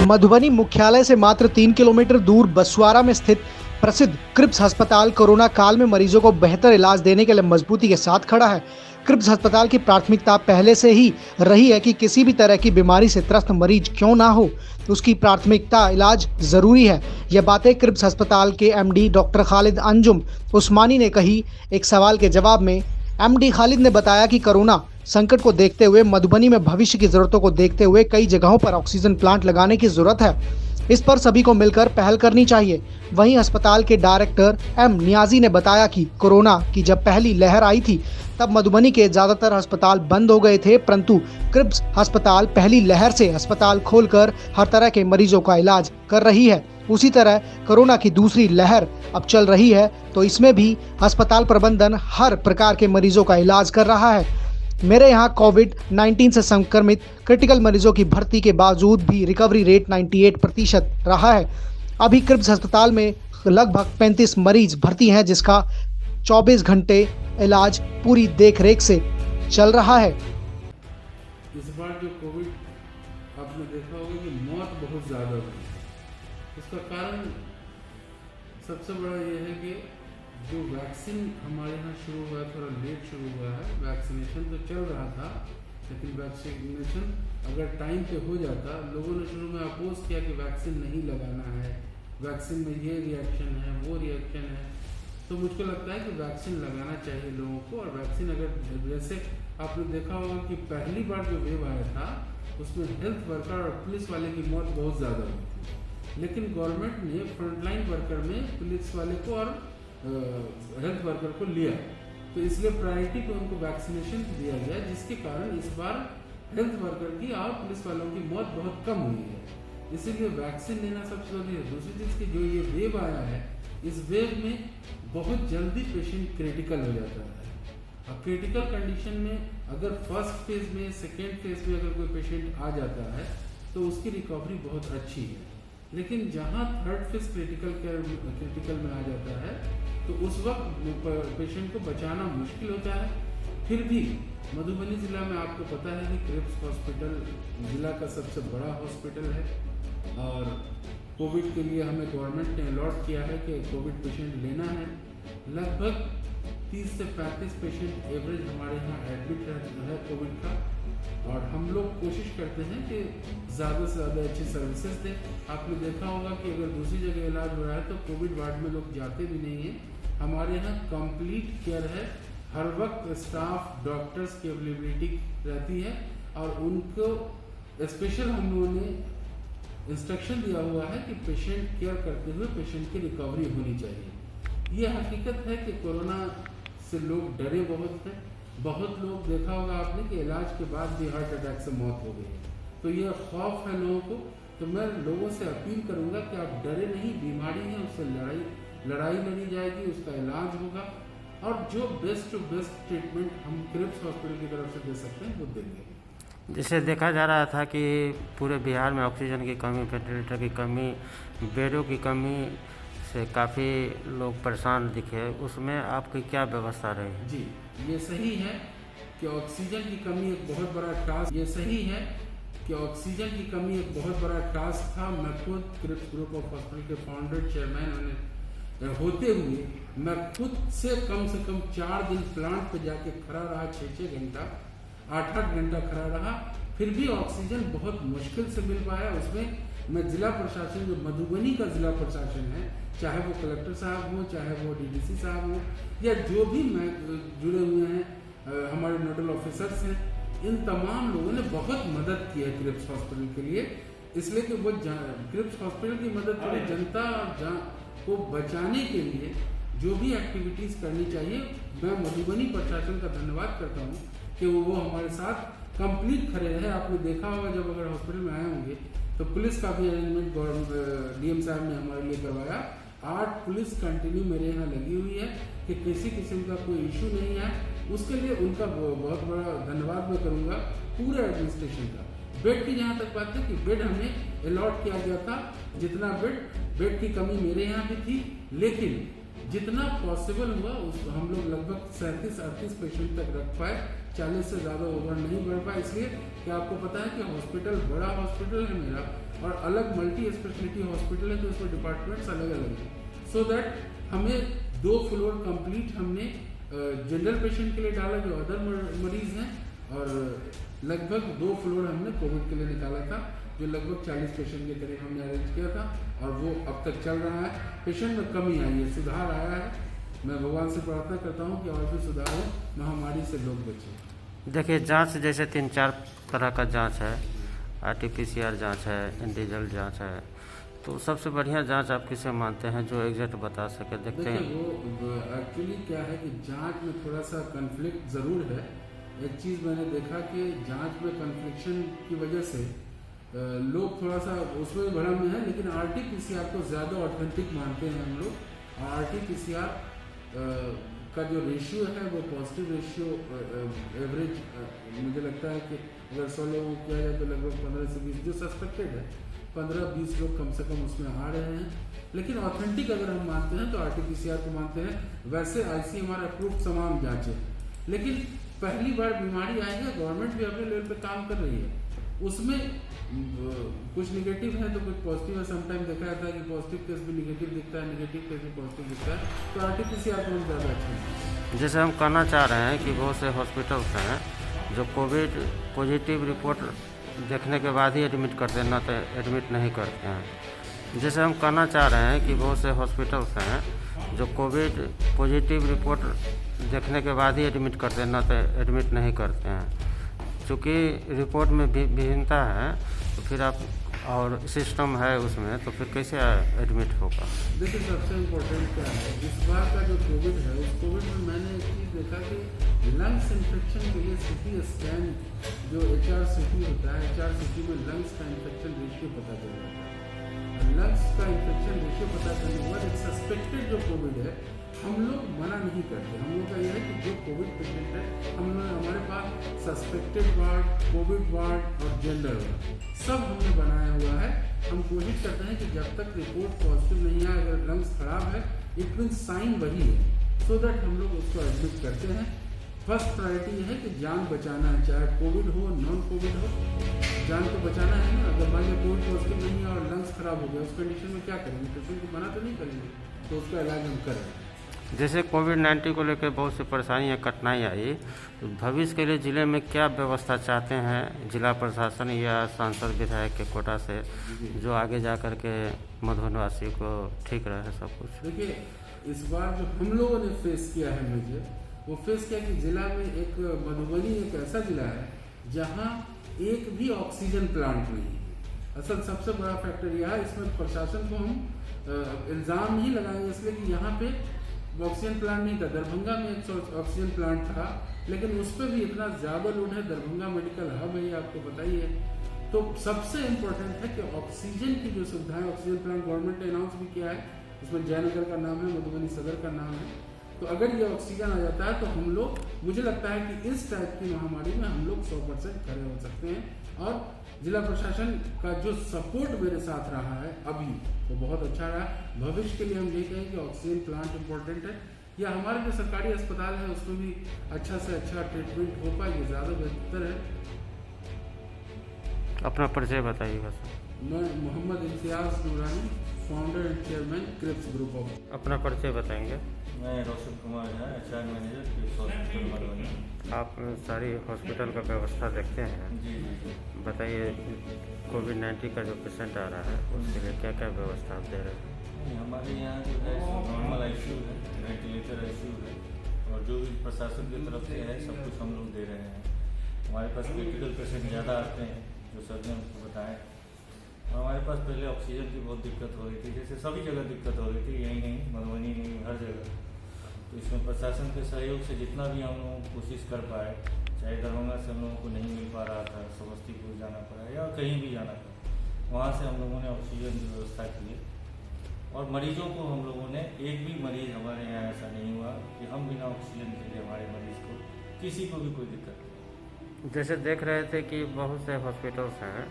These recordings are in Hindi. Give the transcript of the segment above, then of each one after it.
मधुबनी मुख्यालय से मात्र 3 किलोमीटर दूर बसवाड़ा में स्थित प्रसिद्ध क्रिप्स अस्पताल कोरोना काल में मरीजों को बेहतर इलाज देने के लिए मजबूती के साथ खड़ा है। क्रिप्स अस्पताल की प्राथमिकता पहले से ही रही है कि किसी भी तरह की बीमारी से त्रस्त मरीज क्यों ना हो, उसकी प्राथमिकता इलाज जरूरी है। यह बातें क्रिप्स अस्पताल के एमडी डॉक्टर खालिद अंजुम उस्मानी ने कही। एक सवाल के जवाब में एमडी खालिद ने बताया कि कोरोना संकट को देखते हुए मधुबनी में भविष्य की जरूरतों को देखते हुए कई जगहों पर ऑक्सीजन प्लांट लगाने की जरूरत है। इस पर सभी को मिलकर पहल करनी चाहिए। वहीं अस्पताल के डायरेक्टर एम नियाजी ने बताया कि कोरोना की जब पहली लहर आई थी तब मधुबनी के ज्यादातर अस्पताल बंद हो गए थे, परंतु क्रिप्स अस्पताल पहली लहर से अस्पताल खोलकर हर तरह के मरीजों का इलाज कर रही है। उसी तरह कोरोना की दूसरी लहर अब चल रही है तो इसमें भी अस्पताल प्रबंधन हर प्रकार के मरीजों का इलाज कर रहा है। मेरे यहाँ कोविड-19 से संक्रमित क्रिटिकल मरीजों की भर्ती के बावजूद भी रिकवरी रेट 98% रहा है। अभी क्रिप्स अस्पताल में लगभग 35 मरीज भर्ती हैं, जिसका 24 घंटे इलाज पूरी देखरेख से चल रहा है। इस बार जो कोविड आपने देखा होगा कि मौत बहुत ज़्यादा हुई। उसका कारण सबसे बड़ा ये है कि जो वैक्सीन हमारे यहाँ शुरू हुआ, थोड़ा लेट शुरू हुआ है। वैक्सीनेशन तो चल रहा था, लेकिन वैक्सीनेशन अगर टाइम पे हो जाता, लोगों ने शुरू में अपोज किया कि वैक्सीन नहीं लगाना है, वैक्सीन में ये रिएक्शन है, वो रिएक्शन है। तो मुझको लगता है कि वैक्सीन लगाना चाहिए लोगों को। और वैक्सीन अगर जैसे आपने देखा होगा कि पहली बार जो वेव आया था उसमें हेल्थ वर्कर और पुलिस वाले की मौत बहुत ज़्यादा हुई थी, लेकिन गवर्नमेंट ने फ्रंटलाइन वर्कर में पुलिस वाले को और हेल्थ वर्कर को लिया, तो इसलिए प्रायोरिटी पे उनको वैक्सीनेशन दिया गया, जिसके कारण इस बार हेल्थ वर्कर की और पुलिस वालों की मौत बहुत कम हुई है। इसीलिए वैक्सीन लेना सबसे जरूरी है। दूसरी चीज़ की जो ये वेव आया है, इस वेव में बहुत जल्दी पेशेंट क्रिटिकल हो जाता है। अब क्रिटिकल कंडीशन में अगर फर्स्ट फेज में, सेकेंड फेज में अगर कोई पेशेंट आ जाता है तो उसकी रिकवरी बहुत अच्छी है, लेकिन जहाँ थर्ड फेज क्रिटिकल में आ जाता है तो उस वक्त पेशेंट को बचाना मुश्किल होता है। फिर भी मधुबनी ज़िला में आपको पता है कि क्रिप्स हॉस्पिटल ज़िला का सबसे बड़ा हॉस्पिटल है, और कोविड के लिए हमें गवर्नमेंट ने अलॉट किया है कि कोविड पेशेंट लेना है। लगभग 30 से 35 पेशेंट एवरेज हमारे यहाँ एडमिट रहता है कोविड का, और हम लोग कोशिश करते हैं कि ज़्यादा से ज़्यादा अच्छी सर्विसेज दें। आपने देखा होगा कि अगर दूसरी जगह इलाज हो रहा है तो कोविड वार्ड में लोग जाते भी नहीं हैं। हमारे यहाँ कंप्लीट केयर है, हर वक्त स्टाफ डॉक्टर्स की अवेलेबिलिटी रहती है, और उनको स्पेशल हम लोगों ने इंस्ट्रक्शन दिया हुआ है कि पेशेंट केयर करते हुए पेशेंट की रिकवरी होनी चाहिए। ये हकीकत है कि कोरोना से लोग डरे बहुत हैं। बहुत लोग देखा होगा आपने कि इलाज के बाद भी हार्ट अटैक से मौत हो गई है, तो ये खौफ है लोगों को। तो मैं लोगों से अपील करूंगा कि आप डरे नहीं, बीमारी है, उससे लड़ाई लड़ी जाएगी, उसका इलाज होगा, और जो बेस्ट टू बेस्ट ट्रीटमेंट हम क्रिप्स हॉस्पिटल की तरफ से दे सकते हैं वो देंगे। जिसे देखा जा रहा था कि पूरे बिहार में ऑक्सीजन की कमी, वेंटिलेटर की कमी, बेडों की कमी से काफ़ी लोग परेशान दिखे, उसमें आपकी क्या व्यवस्था रही? जी, ये सही है कि ऑक्सीजन की कमी एक बहुत बड़ा टास्क था। मैं खुद क्रिप्स ग्रुप ऑफ हॉस्पिटल के फाउंडर चेयरमैन होते हुए मैं खुद से कम 4 दिन प्लांट पे जाके खड़ा रहा, 6-6 घंटा, 8-8 घंटा खड़ा रहा, फिर भी ऑक्सीजन बहुत मुश्किल से मिल पाया। उसमें मैं जिला प्रशासन, जो मधुबनी का जिला प्रशासन है, चाहे वो कलेक्टर साहब हो, चाहे वो डीडीसी साहब हो, या जो भी जुड़े हुए हैं हमारे नोडल ऑफिसर्स हैं, इन तमाम लोगों ने बहुत मदद की है क्रिप्स हॉस्पिटल के लिए। इसलिए कि वो क्रिप्स हॉस्पिटल की मदद करें, जनता को बचाने के लिए जो भी एक्टिविटीज़ करनी चाहिए। मैं मधुबनी प्रशासन का धन्यवाद करता हूँ कि वो हमारे साथ कंप्लीट खड़े रहे। आपने देखा होगा जब अगर हॉस्पिटल में आए होंगे तो पुलिस का भी अरेंजमेंट डीएम साहब ने हमारे लिए करवाया। 8 पुलिस कंटिन्यू मेरे यहाँ लगी हुई है कि किसी किस्म का कोई इशू नहीं है। उसके लिए उनका बहुत बड़ा धन्यवाद मैं करूँगा पूरे एडमिनिस्ट्रेशन का। बेड की जहाँ तक बात है कि बेड हमें अलॉट किया गया था, जितना बेड की कमी मेरे यहाँ भी थी, लेकिन जितना पॉसिबल हुआ उस हम लोग लगभग 37-38 पेशेंट तक रख पाए, 40 से ज़्यादा ओवर नहीं बढ़ पाए, इसलिए कि आपको पता है कि हॉस्पिटल बड़ा हॉस्पिटल है मेरा और अलग मल्टी स्पेशलिटी हॉस्पिटल है, तो इसमें डिपार्टमेंट्स अलग अलग हैं, सो दैट हमें 2 फ्लोर कंप्लीट हमने जनरल पेशेंट के लिए डाला जो अदर मरीज़ हैं, और लगभग 2 फ्लोर हमने कोविड के लिए निकाला था, जो लगभग 40 पेशेंट के करीब हमने अरेंज किया था, और वो अब तक चल रहा है। पेशेंट में कमी आई है, सुधार आया है। मैं भगवान से प्रार्थना करता हूँ कि और भी सुधार हो, महामारी से लोग बचें। देखिए, जांच जैसे 3-4 तरह का जांच है, RT-PCR जांच है, एंटीजन जांच है, तो सबसे बढ़िया जांच आप किसे मानते हैं जो एग्जैक्ट बता सके? देखते हैं वो एक्चुअली क्या है कि जांच में थोड़ा सा कन्फ्लिक्ट ज़रूर है। एक चीज़ मैंने देखा कि जांच में कन्फ्लिक्शन की वजह से लोग थोड़ा सा उसमें भ्रम में है, लेकिन RT-PCR को ज़्यादा ऑथेंटिक मानते हैं हम लोग। और RT-PCR का जो रेशियो है वो पॉजिटिव रेशियो एवरेज मुझे लगता है कि अगर 100 लोगों को किया जाए तो लगभग 15 से 20 जो सस्पेक्टेड है 15-20 लोग कम से कम उसमें आ रहे हैं। लेकिन ऑथेंटिक अगर हम मानते हैं तो RT-PCR को मानते हैं। वैसे ICMR अप्रूव्ड तमाम जाँचें, लेकिन पहली बार बीमारी आई है, गवर्नमेंट भी अपने लेवल पे काम कर रही है। उसमें कुछ निगेटिव है तो कुछ पॉजिटिव है। समटाइम देखा जाता है कि पॉजिटिव केस भी निगेटिव दिखता है, निगेटिव केस भी पॉजिटिव दिखता है, तो RT-PCR को ज़्यादा अच्छा है। जैसे हम कहना चाह रहे हैं कि बहुत से हॉस्पिटल्स हैं जो कोविड पॉजिटिव रिपोर्ट देखने के बाद ही एडमिट करते हैं, ना तो एडमिट नहीं करते हैं। जैसे हम कहना चाह रहे हैं कि बहुत से हॉस्पिटल्स हैं जो कोविड पॉजिटिव रिपोर्ट देखने के बाद ही एडमिट करते हैं, ना तो एडमिट नहीं करते हैं। चूँकि रिपोर्ट में भिन्नता है तो फिर आप और सिस्टम है उसमें, तो फिर कैसे एडमिट होगा? देखिए, सबसे इम्पोर्टेंट क्या है, इस बार का जो कोविड है उस कोविड में मैंने एक चीज़ देखा कि लंग्स इन्फेक्शन के लिए CT स्कैन जो HRCT होता है, HRCT में लंग्स का इन्फेक्शन रेशियो पता चल जाता है। लंग्स का इन्फेक्शन रेशियो पता चलने के बाद एक सस्पेक्टेड जो कोविड है हम लोग मना नहीं करते। हम लोग का यह है कि जो कोविड पेशेंट है हमारे पास सस्पेक्टेड वार्ड, कोविड वार्ड और जनरल वार्ड सब हमने बनाया हुआ है। हम कोशिश करते हैं कि जब तक रिपोर्ट पॉजिटिव नहीं आए, अगर लंग्स खराब है इट मीन साइन वही है, सो दैट हम लोग उसको एडमिट करते हैं। फर्स्ट प्रायोरिटी ये है कि जान बचाना है, चाहे कोविड हो नॉन कोविड हो, जान को बचाना है ना। अगर मान लीजिए कोविड पॉजिटिव नहीं है और लंग्स खराब हो गया, उस कंडीशन में क्या करेंगे? पेशेंट को मना तो नहीं करेंगे, तो उसका इलाज हम करेंगे। जैसे कोविड-19 को लेकर बहुत सी परेशानियाँ कठिनाई आई, तो भविष्य के लिए ज़िले में क्या व्यवस्था चाहते हैं जिला प्रशासन या सांसद विधायक के कोटा से, जो आगे जा कर के मधुबन वासी को ठीक रहे सब कुछ? देखिए, इस बार जो हम लोगों ने फेस किया है, मुझे वो फेस किया कि जिला में एक मधुबनी एक ऐसा जिला है जहाँ एक भी ऑक्सीजन प्लांट नहीं है। असल सबसे बड़ा फैक्टर यह है, इसमें प्रशासन को हम इल्ज़ाम नहीं लगाएंगे इसलिए कि यहाँ पे ऑक्सीजन प्लांट नहीं था। दरभंगा में एक ऑक्सीजन प्लांट था, लेकिन उस पर भी इतना ज़्यादा लोड है। दरभंगा मेडिकल हब है, ये आपको पता ही है। तो सबसे इम्पोर्टेंट है कि ऑक्सीजन की जो सुविधाएं, ऑक्सीजन प्लांट गवर्नमेंट ने अनाउंस भी किया है, उसमें जयनगर का नाम है, मधुबनी सदर का नाम है। तो अगर ये ऑक्सीजन आ जाता है तो हम लोग, मुझे लगता है कि इस टाइप की महामारी में हम लोग 100% खड़े हो सकते हैं। और जिला प्रशासन का जो सपोर्ट मेरे साथ रहा है अभी, वो बहुत अच्छा रहा। भविष्य के लिए हम ये कहें कि ऑक्सीजन प्लांट इम्पोर्टेंट है, या हमारे जो सरकारी अस्पताल है उसमें भी अच्छा से अच्छा ट्रीटमेंट हो पाए, ये ज़्यादा बेहतर है। अपना परिचय बताइएगा सर। मैं Mohammad Imtiaz Noorani, founder and chairman Krips group of. अपना परिचय बताएंगे। मैं Roshan Kumar Jha, HR manager Krips hospital Madhubani. आप सारी हॉस्पिटल का व्यवस्था देखते हैं, जी जी। बताइए कोविड-19 का जो पेशेंट आ रहा है उसके लिए क्या क्या व्यवस्था आप दे रहे हैं? नहीं, हमारे यहाँ जो है नॉर्मल ICU है, वेंटिलेटर ICU है, और जो भी प्रशासन की तरफ से है सब कुछ हम लोग दे रहे हैं। हमारे पास क्रिटिकल पेशेंट ज़्यादा आते हैं, जो सर्जन को बताएं। और हमारे पास पहले ऑक्सीजन की बहुत दिक्कत हो रही थी, जैसे सभी जगह दिक्कत हो रही थी, यही नहीं मधुबनी नहीं हर जगह। तो इसमें प्रशासन के सहयोग से जितना भी हम लोग कोशिश कर पाए, चाहे दरभंगा से हम लोगों को नहीं मिल पा रहा था, समस्तीपुर जाना पड़ा या कहीं भी जाना पड़ा, वहाँ से हम लोगों ने ऑक्सीजन की व्यवस्था की है। और मरीजों को हम लोगों ने, एक भी मरीज़ हमारे यहाँ ऐसा नहीं हुआ कि हम बिना ऑक्सीजन के लिए हमारे मरीज़ को किसी को भी कोई दिक्कत नहीं। जैसे देख रहे थे कि बहुत से हॉस्पिटल्स हैं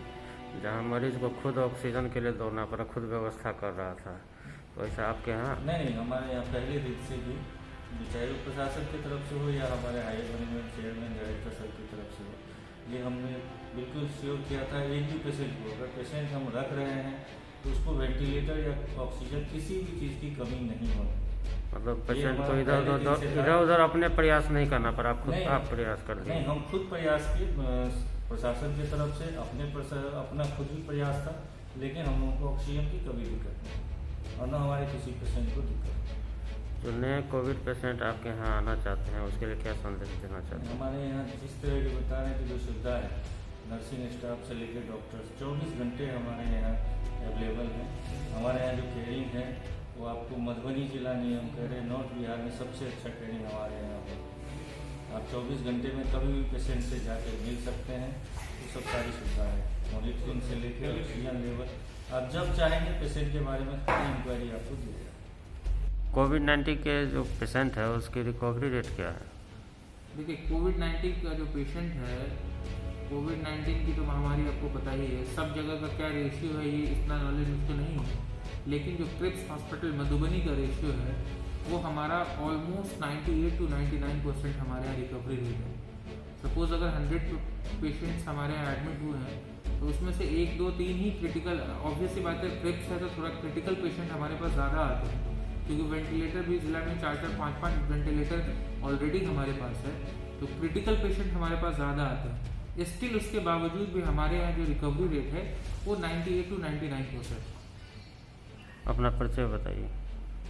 जहां मरीज को खुद ऑक्सीजन के लिए दौड़ना पड़ा, खुद व्यवस्था कर रहा था, वैसा आपके यहाँ? नहीं, हमारे यहाँ पहले दिन से भी चाहे वो प्रशासन की तरफ से हो या हमारे हायर मैनेजमेंट चेयरमैन डायरेक्टर सब की तरफ से हो, ये हमने बिल्कुल श्योर किया था एक भी पेशेंट को अगर पेशेंट हम रख रहे हैं तो उसको वेंटिलेटर या ऑक्सीजन किसी भी चीज़ की कमी नहीं होनी। मतलब पेशेंट को हमारा इधर पहले दिन से था। उधर अपने प्रयास नहीं करना पर आप खुद नहीं, आप प्रयास कर दिए? नहीं, हम खुद प्रयास किए, प्रशासन की तरफ से अपना खुद भी प्रयास था, लेकिन हम लोगों को ऑक्सीजन की कभी दिक्कत नहीं और न हमारे किसी पेशेंट को दिक्कत। जो नए कोविड पेशेंट आपके यहाँ आना चाहते हैं उसके लिए क्या संदेश देना चाहते हैं? हमारे यहाँ जिस तरह के बता रहे हैं कि जो सुविधा है नर्सिंग स्टाफ से लेकर डॉक्टर्स 24 घंटे हमारे यहाँ अवेलेबल हैं। हमारे यहाँ जो केयरिंग है वो आपको मधुबनी जिला नहीं, हम कह रहे हैं नॉर्थ बिहार में सबसे अच्छा केयरिंग हमारे यहाँ पर। आप 24 घंटे में कभी भी पेशेंट से जाकर मिल सकते हैं, तो सब सारी सुविधा है। मॉनिटरिंग से लेकर ऑक्सीजन लेवल आप जब चाहेंगे पेशेंट के बारे में सारी इंक्वायरी आपको दी जाएगी। कोविड-19 के जो पेशेंट है उसकी रिकवरी रेट क्या है? देखिए, कोविड-19 का जो पेशेंट है, कोविड-19 की तो महामारी आपको पता ही है, सब जगह का क्या रेशियो है ये इतना नॉलेज मुझको नहीं है, लेकिन जो क्रिप्स हॉस्पिटल मधुबनी का रेशियो है वो हमारा ऑलमोस्ट 98 to 99% हमारे यहाँ रिकवरी रेट है। सपोज़ अगर 100 पेशेंट्स हमारे यहाँ एडमिट हुए हैं तो उसमें से 1, 2, 3 ही क्रिटिकल, ऑब्वियस सी बात है क्रिप्स है तो थोड़ा क्रिटिकल पेशेंट हमारे पास ज़्यादा आते हैं, क्योंकि वेंटिलेटर भी जिला में 4-4, 5-5 वेंटिलेटर ऑलरेडी हमारे पास है, तो क्रिटिकल पेशेंट हमारे पास ज़्यादा आते हैं। स्टिल उसके बावजूद भी हमारे यहाँ जो रिकवरी रेट है वो 98 to 99%। अपना परिचय बताइए।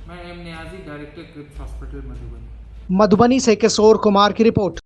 मैं M Niyazi, director Cripps hospital Madhubani. Madhubani से किशोर कुमार की रिपोर्ट।